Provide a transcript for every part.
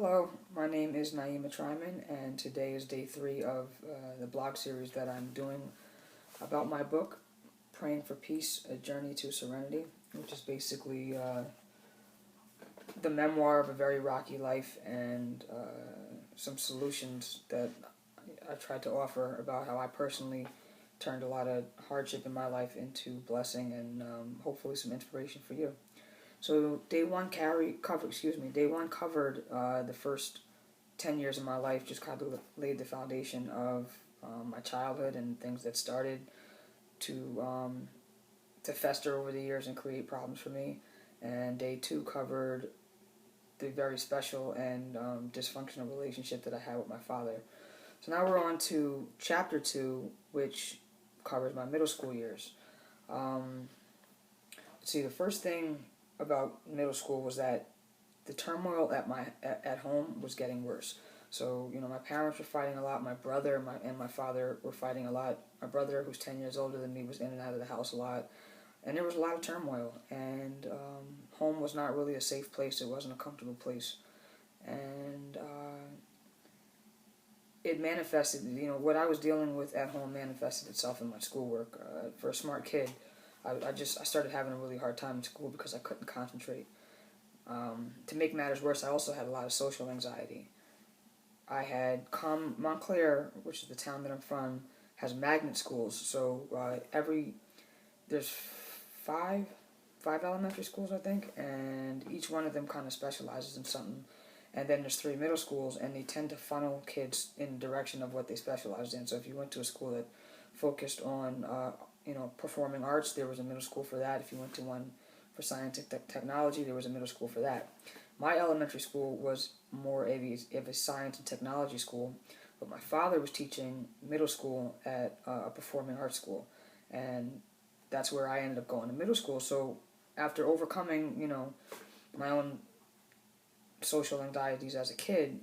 Hello, my name is Naima Tryman, and today is day 3 of the blog series that I'm doing about my book, Praying for Peace, A Journey to Serenity, which is basically the memoir of a very rocky life and some solutions that I tried to offer about how I personally turned a lot of hardship in my life into blessing and hopefully some inspiration for you. So day one covered the first 10 years of my life, just kind of laid the foundation of my childhood and things that started to to fester over the years and create problems for me. And day 2 covered the very special and dysfunctional relationship that I had with my father. So now we're on to chapter 2, which covers my middle school years. Um, the first thing about middle school was that the turmoil at home was getting worse. So my parents were fighting a lot. My brother and my father were fighting a lot. My brother, who's 10 years older than me, was in and out of the house a lot, and there was a lot of turmoil. And home was not really a safe place. It wasn't a comfortable place, and it manifested. What I was dealing with at home manifested itself in my schoolwork. For a smart kid, I started having a really hard time in school because I couldn't concentrate. To make matters worse, I also had a lot of social anxiety. I had Montclair, which is the town that I'm from, has magnet schools. So there's five elementary schools, I think, and each one of them kind of specializes in something. And then there's 3 middle schools, and they tend to funnel kids in the direction of what they specialized in. So if you went to a school that focused on performing arts, there was a middle school for that. If you went to one for science and technology, there was a middle school for that. My elementary school was more of a science and technology school, but my father was teaching middle school at a performing arts school, and that's where I ended up going to middle school. So after overcoming, my own social anxieties as a kid,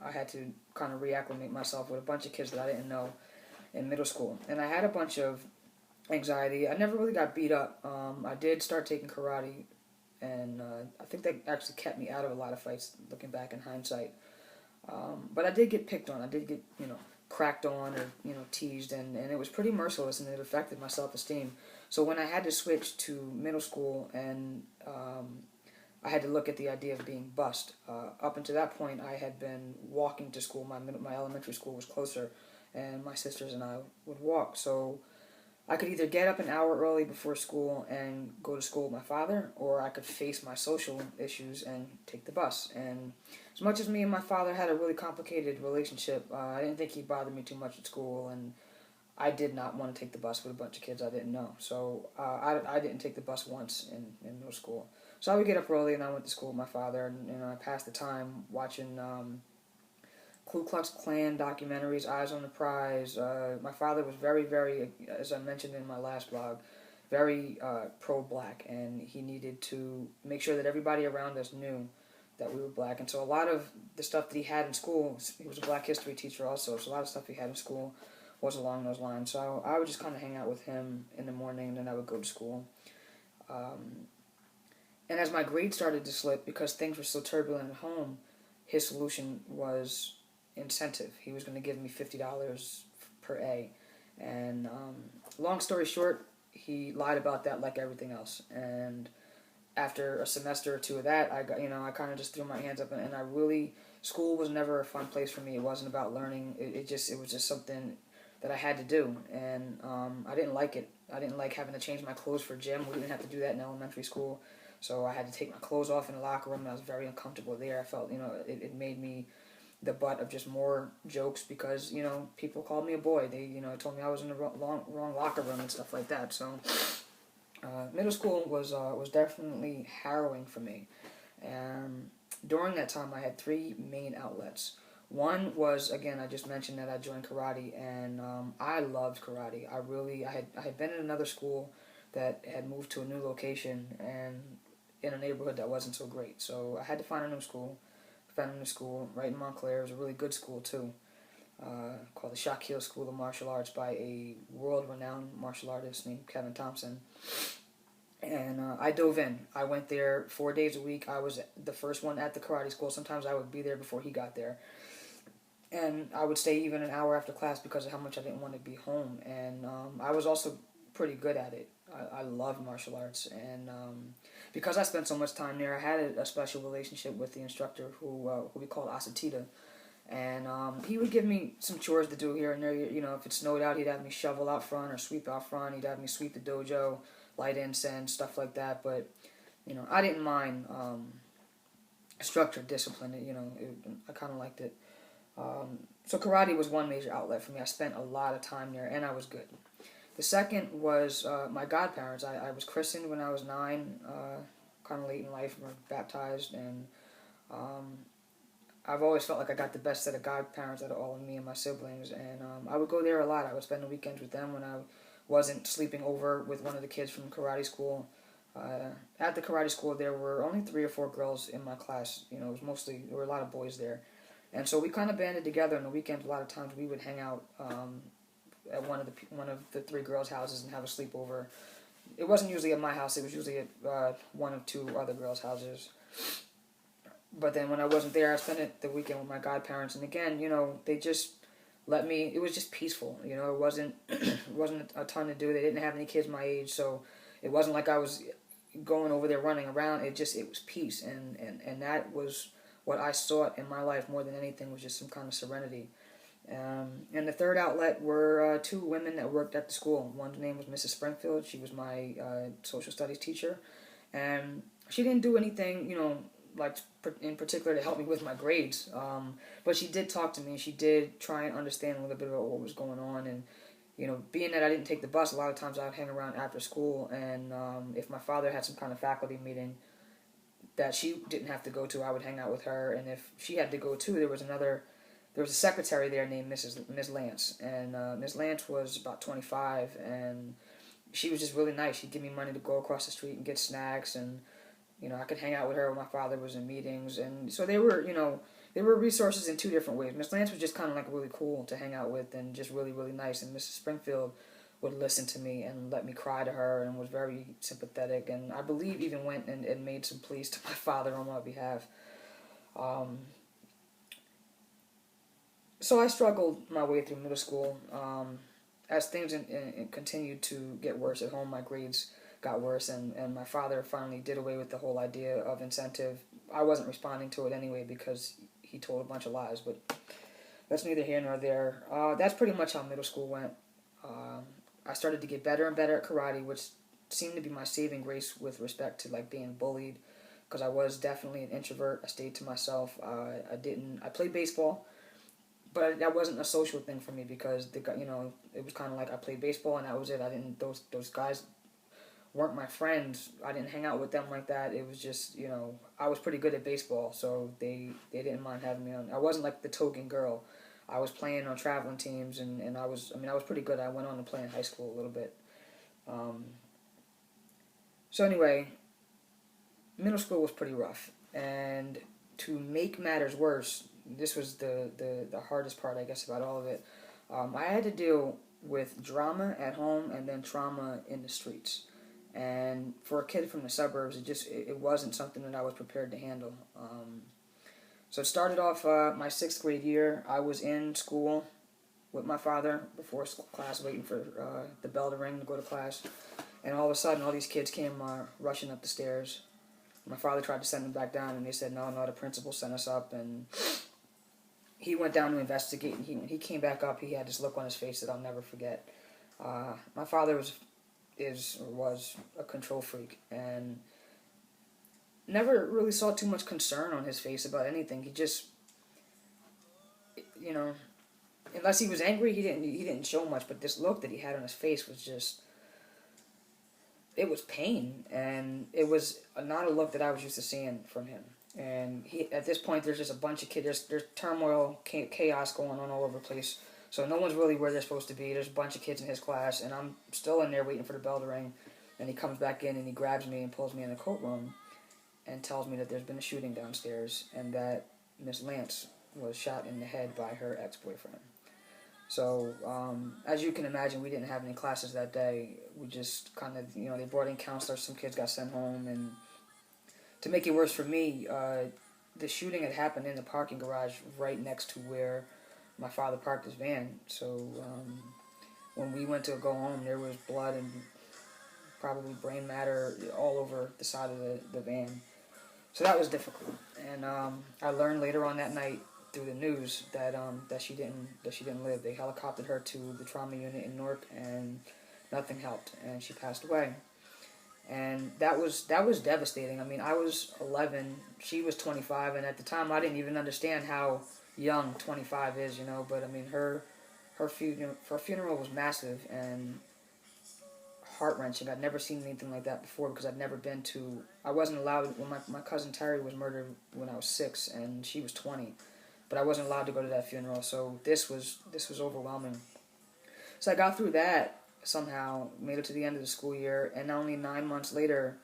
I had to kind of reacclimate myself with a bunch of kids that I didn't know in middle school, and I had a bunch of anxiety. I never really got beat up. I did start taking karate, and I think that actually kept me out of a lot of fights, looking back in hindsight. But I did get picked on. I did get, cracked on or, teased, and it was pretty merciless, and it affected my self-esteem. So when I had to switch to middle school and I had to look at the idea of being bused. Up until that point, I had been walking to school. My elementary school was closer, and my sisters and I would walk. So I could either get up an hour early before school and go to school with my father, or I could face my social issues and take the bus. And as much as me and my father had a really complicated relationship, I didn't think he bothered me too much at school, and I did not want to take the bus with a bunch of kids I didn't know. So I didn't take the bus once in middle school. So I would get up early, and I went to school with my father, and I passed the time watching Ku Klux Klan documentaries, Eyes on the Prize. My father was very, very, as I mentioned in my last blog, very pro-black, and he needed to make sure that everybody around us knew that we were black. And so a lot of the stuff that he had in school, he was a black history teacher also, so a lot of stuff he had in school was along those lines. So I would just kind of hang out with him in the morning, and then I would go to school. And as my grades started to slip, because things were so turbulent at home, his solution was incentive. He was going to give me $50 per A. And long story short, he lied about that like everything else. And after a semester or two of that, I kind of just threw my hands up, and school was never a fun place for me. It wasn't about learning. It was just something that I had to do, and I didn't like it. I didn't like having to change my clothes for gym. We didn't have to do that in elementary school, so I had to take my clothes off in the locker room, and I was very uncomfortable there. I felt, it made me the butt of just more jokes because, people called me a boy. They, told me I was in the wrong locker room and stuff like that. So middle school was definitely harrowing for me. And during that time, I had 3 main outlets. One was, again, I just mentioned that I joined karate, and I loved karate. I had been in another school that had moved to a new location and in a neighborhood that wasn't so great. So I had to find a new school. Found a new school right in Montclair. It was a really good school too, called the Shaquille School of Martial Arts by a world-renowned martial artist named Kevin Thompson. And I dove in. I went there 4 days a week. I was the first one at the karate school. Sometimes I would be there before he got there. And I would stay even an hour after class because of how much I didn't want to be home. And I was also pretty good at it. I loved martial arts. And because I spent so much time there, I had a special relationship with the instructor who we called Asatita. And he would give me some chores to do here and there. You know, if it snowed out, he'd have me shovel out front or sweep out front. He'd have me sweep the dojo, light incense, stuff like that. But, you know, I didn't mind structured discipline. I kind of liked it. So karate was one major outlet for me. I spent a lot of time there, and I was good. The second was my godparents. I was christened when I was 9, kind of late in life, were baptized, and I've always felt like I got the best set of godparents out of all of me and my siblings, and I would go there a lot. I would spend the weekends with them when I wasn't sleeping over with one of the kids from karate school. At the karate school, there were only 3 or 4 girls in my class. You know, it was there were a lot of boys there. And so we kind of banded together on the weekends. A lot of times we would hang out at one of the 3 girls' houses and have a sleepover. It wasn't usually at my house. It was usually at one of 2 other girls' houses. But then when I wasn't there, I spent the weekend with my godparents. And again, you know, they just let me. It was just peaceful. You know, it wasn't a ton to do. They didn't have any kids my age, so it wasn't like I was going over there running around. It was peace, and that was what I sought in my life more than anything, was just some kind of serenity. And the third outlet were 2 women that worked at the school. One's name was Mrs. Springfield. She was my social studies teacher. And she didn't do anything, you know, like in particular to help me with my grades. But she did talk to me. She did try and understand a little bit about what was going on. And, you know, being that I didn't take the bus, a lot of times I would hang around after school. And if my father had some kind of faculty meeting that she didn't have to go to, I would hang out with her. And if she had to go too, there was a secretary there named Miss Lance, and Miss Lance was about 25, and she was just really nice. She'd give me money to go across the street and get snacks, and you know, I could hang out with her when my father was in meetings. And so they were, you know, they were resources in 2 different ways. Miss Lance was just kind of like really cool to hang out with and just really, really nice. And Mrs. Springfield would listen to me and let me cry to her and was very sympathetic. And I believe even went and made some pleas to my father on my behalf. So I struggled my way through middle school. As things continued to get worse at home, my grades got worse, and my father finally did away with the whole idea of incentive. I wasn't responding to it anyway because he told a bunch of lies, but that's neither here nor there. That's pretty much how middle school went. I started to get better and better at karate, which seemed to be my saving grace with respect to like being bullied, because I was definitely an introvert. I stayed to myself. I played baseball, but that wasn't a social thing for me because it was kind of like I played baseball and that was it. I didn't those guys weren't my friends. I didn't hang out with them like that. It was just, you know, I was pretty good at baseball, so they didn't mind having me on. I wasn't like the token girl. I was playing on traveling teams, and I was pretty good. I went on to play in high school a little bit. So anyway, middle school was pretty rough, and to make matters worse, this was the hardest part, I guess, about all of it. I had to deal with drama at home and then trauma in the streets. And for a kid from the suburbs, it wasn't something that I was prepared to handle. So it started off my 6th grade year. I was in school with my father before class, waiting for the bell to ring to go to class. And all of a sudden, all these kids came rushing up the stairs. My father tried to send them back down, and they said, no, the principal sent us up. And he went down to investigate, and when he came back up, he had this look on his face that I'll never forget. My father was a control freak, and never really saw too much concern on his face about anything. He just, you know, unless he was angry, he didn't show much. But this look that he had on his face was just, it was pain, and it was not a look that I was used to seeing from him. And at this point, there's just a bunch of kids. There's turmoil, chaos going on all over the place. So no one's really where they're supposed to be. There's a bunch of kids in his class, and I'm still in there waiting for the bell to ring. And he comes back in, and he grabs me and pulls me in the coat room and tells me that there's been a shooting downstairs and that Miss Lance was shot in the head by her ex-boyfriend. So, as you can imagine, we didn't have any classes that day. We just kind of, they brought in counselors. Some kids got sent home. And to make it worse for me, the shooting had happened in the parking garage right next to where my father parked his van. So, when we went to go home, there was blood and probably brain matter all over the side of the van. So that was difficult. And I learned later on that night through the news that she didn't live. They helicoptered her to the trauma unit in Newark, and nothing helped, and she passed away. And that was devastating. I mean, I was 11, she was 25, and at the time I didn't even understand how young 25 is, But I mean, her funeral was massive and heart-wrenching. I'd never seen anything like that before because I wasn't allowed, when my cousin Terry was murdered when I was 6 and she was 20, but I wasn't allowed to go to that funeral, so this was overwhelming. So I got through that somehow, made it to the end of the school year, and only 9 months later,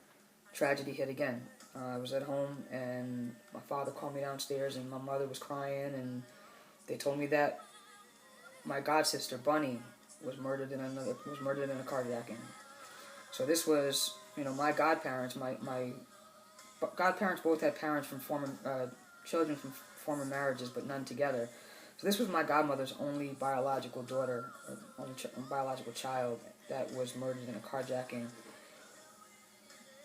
tragedy hit again. I was at home and my father called me downstairs and my mother was crying, and they told me that my god sister Bunny was murdered in a carjacking. So this was, my godparents. My godparents both had parents from children from former marriages, but none together. So this was my godmother's only biological daughter, only biological child that was murdered in a carjacking.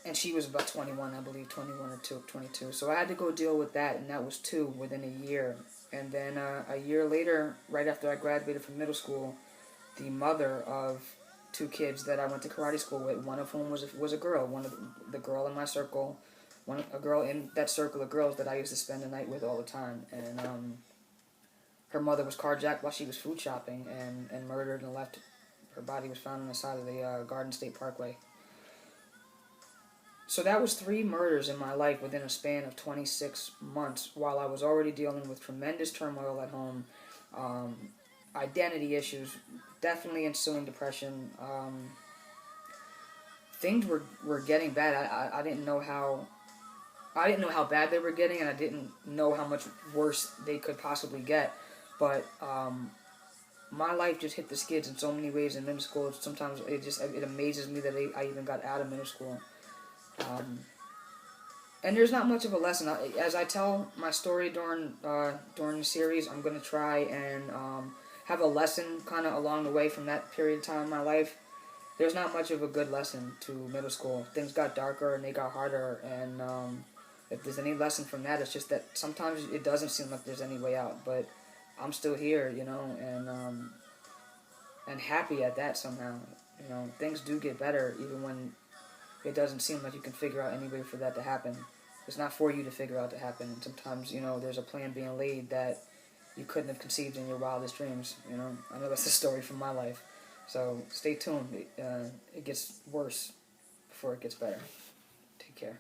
And she was about 21, I believe, 21 or 22. So I had to go deal with that, and that was 2 within a year. And then a year later, right after I graduated from middle school, the mother of 2 kids that I went to karate school with, one of whom was a girl, one of the girl in my circle, a girl in that circle of girls that I used to spend the night with all the time, and her mother was carjacked while she was food shopping and murdered and left. Her body was found on the side of the Garden State Parkway. So that was 3 murders in my life within a span of 26 months, while I was already dealing with tremendous turmoil at home, identity issues, definitely ensuing depression. Things were getting bad. I didn't know how bad they were getting, and I didn't know how much worse they could possibly get. But my life just hit the skids in so many ways in middle school. Sometimes it amazes me that I even got out of middle school. And there's not much of a lesson. As I tell my story during the series, I'm going to try and have a lesson kind of along the way from that period of time in my life. There's not much of a good lesson to middle school. Things got darker and they got harder, and if there's any lesson from that, it's just that sometimes it doesn't seem like there's any way out, but I'm still here, and happy at that somehow. Things do get better even when it doesn't seem like you can figure out any way for that to happen. It's not for you to figure out to happen. And sometimes, there's a plan being laid that you couldn't have conceived in your wildest dreams. I know that's the story from my life. So stay tuned. It gets worse before it gets better. Take care.